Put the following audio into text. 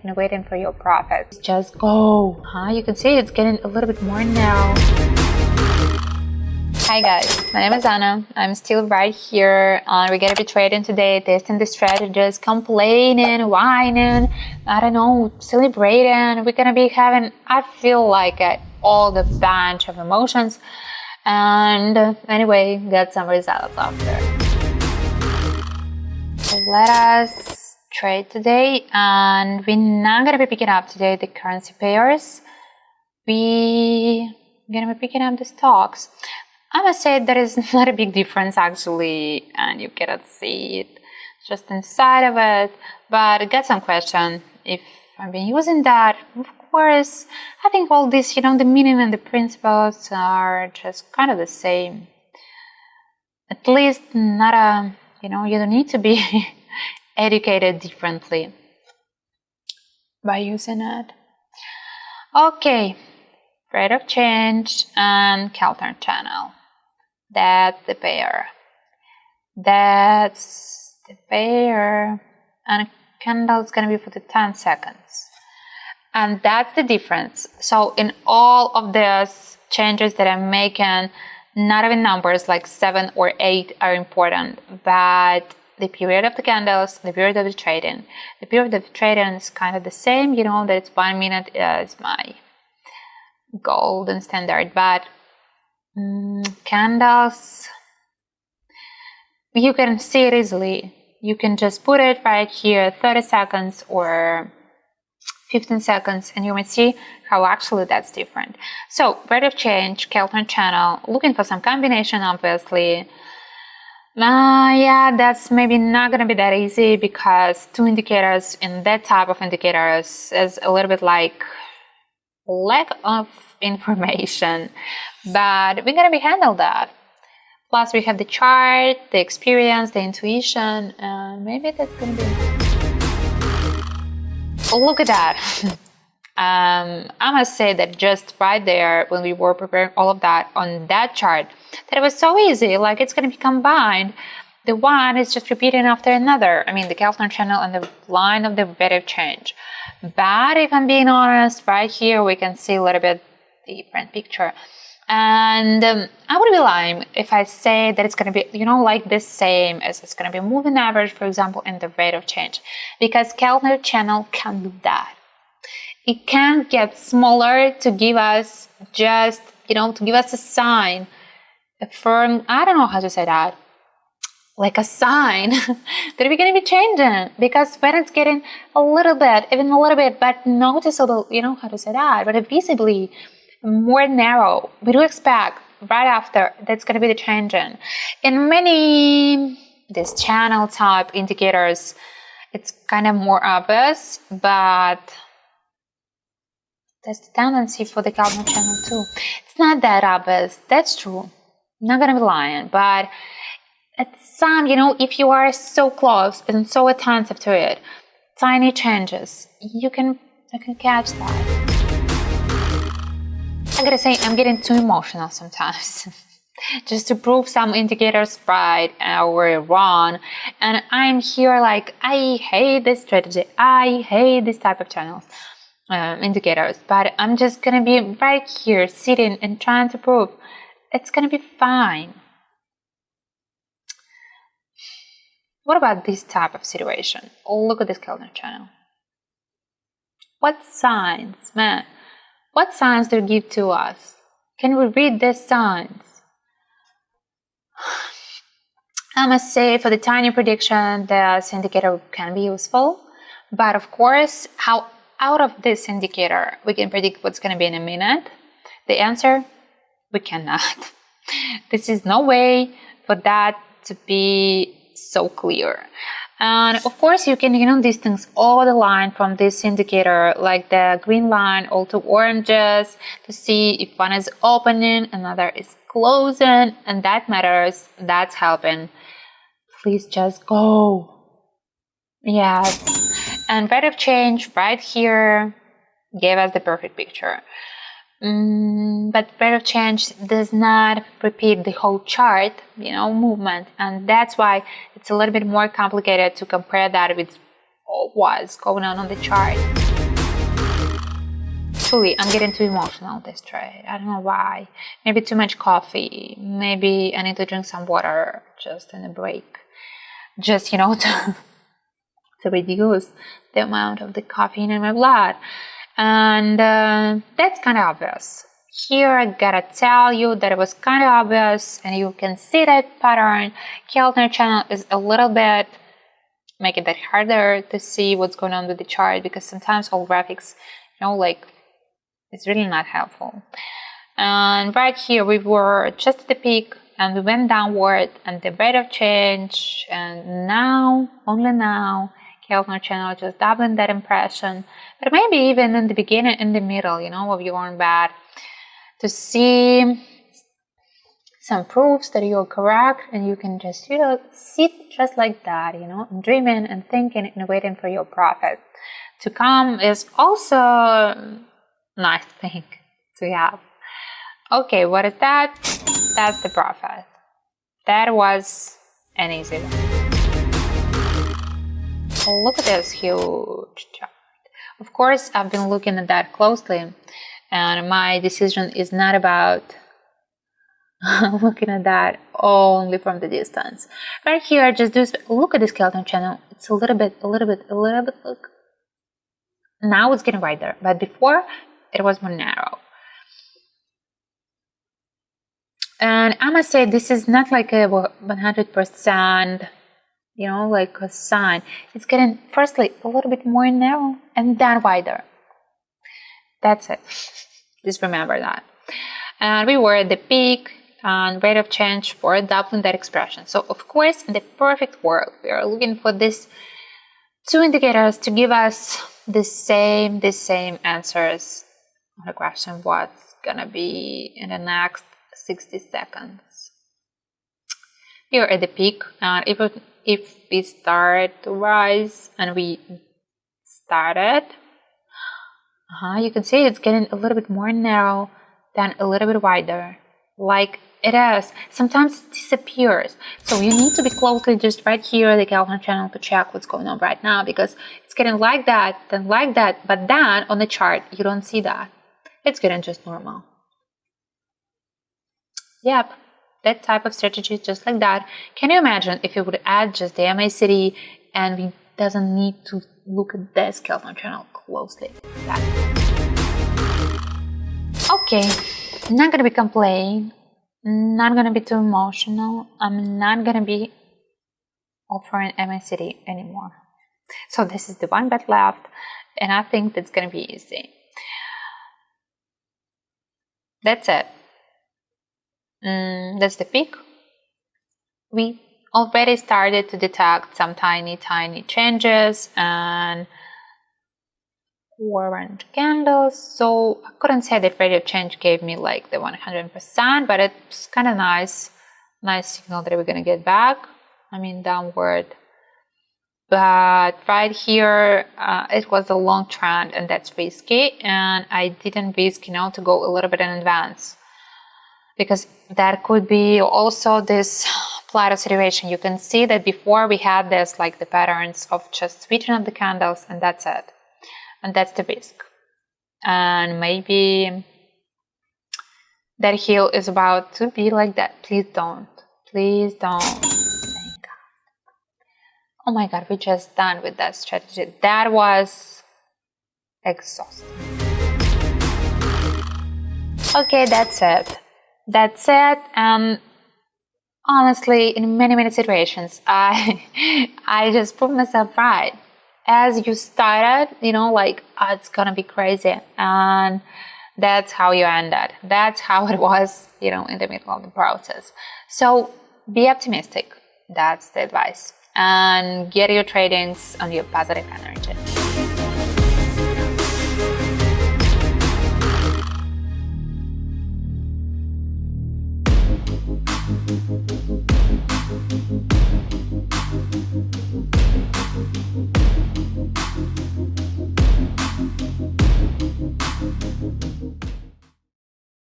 and waiting for your profits. Just go. You can see it's getting a little bit more now. Hi guys, my name is Anna. I'm still right here. We're gonna be trading today, testing the strategies, complaining, whining, I don't know, celebrating. We're gonna be having, I feel like it, all the bunch of emotions. And anyway, get some results after. So let us trade today, and we're not gonna be picking up today the currency pairs. We're gonna be picking up the stocks. I must say there is not a big difference actually, and you cannot see it just inside of it, but I got some question if I've been using that. Of course, I think all this, the meaning and the principles are just kind of the same. At least not a, you don't need to be educated differently by using it. Okay, rate of change and KELTNER channel. That's the pair. That's the pair. And a candle is going to be for the 10 seconds. And that's the difference. So in all of these changes that I'm making, not even numbers like 7 or 8 are important, but the period of the candles, the period of the trading. The period of the trading is kind of the same, that it's 1 minute is my golden standard, but candles, you can see it easily. You can just put it right here, 30 seconds or 15 seconds, and you will see how actually that's different. So, rate of change, KELTNER channel, looking for some combination, obviously. Yeah, that's maybe not going to be that easy because 2 indicators in that type of indicators is a little bit like lack of information, but we're going to be handle that. Plus we have the chart, the experience, the intuition, and maybe that's going to be look at that. I must say that just right there when we were preparing all of that on that chart, that it was so easy, like it's going to be combined. The one is just repeating after another. I mean the KELTNER channel and the line of the rate of change. But if I'm being honest, right here we can see a little bit different picture. And I would be lying if I say that it's going to be, like the same as it's going to be moving average, for example, in the rate of change. Because KELTNER channel can do that. It can get smaller to give us just, to give us a sign, a firm, I don't know how to say that, like a sign that we're going to be changing. Because when it's getting a little bit, even a little bit, but noticeable, how to say that, but visibly more narrow, we do expect right after that's going to be the changing. In many these channel type indicators, it's kind of more obvious, but that's the tendency for the KELTNER channel too. It's not that obvious, that's true. I'm not going to be lying, but at some, if you are so close and so attentive to it, tiny changes, you can catch that. I gotta say, I'm getting too emotional sometimes. Just to prove some indicators right or wrong. And I'm here like, I hate this strategy. I hate this type of channels, indicators. But I'm just gonna be right here, sitting and trying to prove it's gonna be fine. What about this type of situation? Look at this KELTNER channel. What signs, man? What signs do you give to us? Can we read these signs? I must say, for the tiny prediction, this indicator can be useful. But of course, how out of this indicator we can predict what's going to be in a minute? The answer, we cannot. This is no way for that to be so clear. And of course you can distance all the line from this indicator, like the green line, all to oranges, to see if one is opening, another is closing, and that matters. That's helping. Please just go. Yes. And rate of change right here gave us the perfect picture. But rate of change does not repeat the whole chart, movement, and that's why it's a little bit more complicated to compare that with what was going on the chart. truly, I'm getting too emotional this trade. I don't know why. Maybe too much coffee. Maybe I need to drink some water just in a break. Just, you know, to reduce the amount of the caffeine in my blood. And that's kind of obvious. Here I gotta tell you that it was kind of obvious, and you can see that pattern. KELTNER channel is a little bit make it that harder to see what's going on with the chart, because sometimes all graphics, you know, like, it's really not helpful. And right here we were just at the peak and we went downward, and the rate of change, and now, only now, KELTNER channel just doubling that impression. But maybe even in the beginning, in the middle, you know, of your own bad, to see some proofs that you're correct, and you can just, you know, sit just like that, you know, and dreaming and thinking and waiting for your profit to come is also a nice thing to have. Okay, what is that? That's the profit. That was an easy one. Look at this huge chart. Of course, I've been looking at that closely, and my decision is not about looking at that only from the distance. Right here, just look at this KELTNER channel. It's a little bit, look. Now it's getting wider, but before it was more narrow. And I must say, this is not like a 100%, you know, like a sign. It's getting firstly a little bit more narrow and then wider. That's it. Just remember that. And we were at the peak, and rate of change for doubling that expression. So of course, in the perfect world, we are looking for these two indicators to give us the same answers on the question what's gonna be in the next 60 seconds. Here at the peak, and if we start to rise and we started, you can see it's getting a little bit more narrow, then a little bit wider, like it is. Sometimes it disappears, so you need to be closely just right here the KELTNER channel to check what's going on right now, because it's getting like that, then like that, but then on the chart you don't see that. It's getting just normal. Yep, that type of strategy, just like that. Can you imagine if you would add just the MACD and we doesn't need to look at this KELTNER channel closely? Okay, I'm not gonna be complaining, not gonna be too emotional. I'm not gonna be offering MACD anymore. So this is the one bet left, and I think that's gonna be easy. That's it. That's the peak. We already started to detect some tiny changes and orange candles, so I couldn't say that rate of change gave me like the 100%, but it's kind of nice signal that we're gonna get back, I mean downward. But right here it was a long trend, and that's risky, and I didn't risk, you know, to go a little bit in advance, because that could be also this plateau situation. You can see that before we had this, like the patterns of just switching up the candles, and that's it. And that's the risk. And maybe that heel is about to be like that. Please don't. Please don't. Thank God. Oh my God, we're just done with that strategy. That was exhausting. Okay, that's it. That's it. And honestly, in many situations, I just proved myself right. As you started, you know, like, oh, it's gonna be crazy, and that's how you ended. That's how it was, you know, in the middle of the process. So be optimistic. That's the advice, and get your tradings on your positive energy.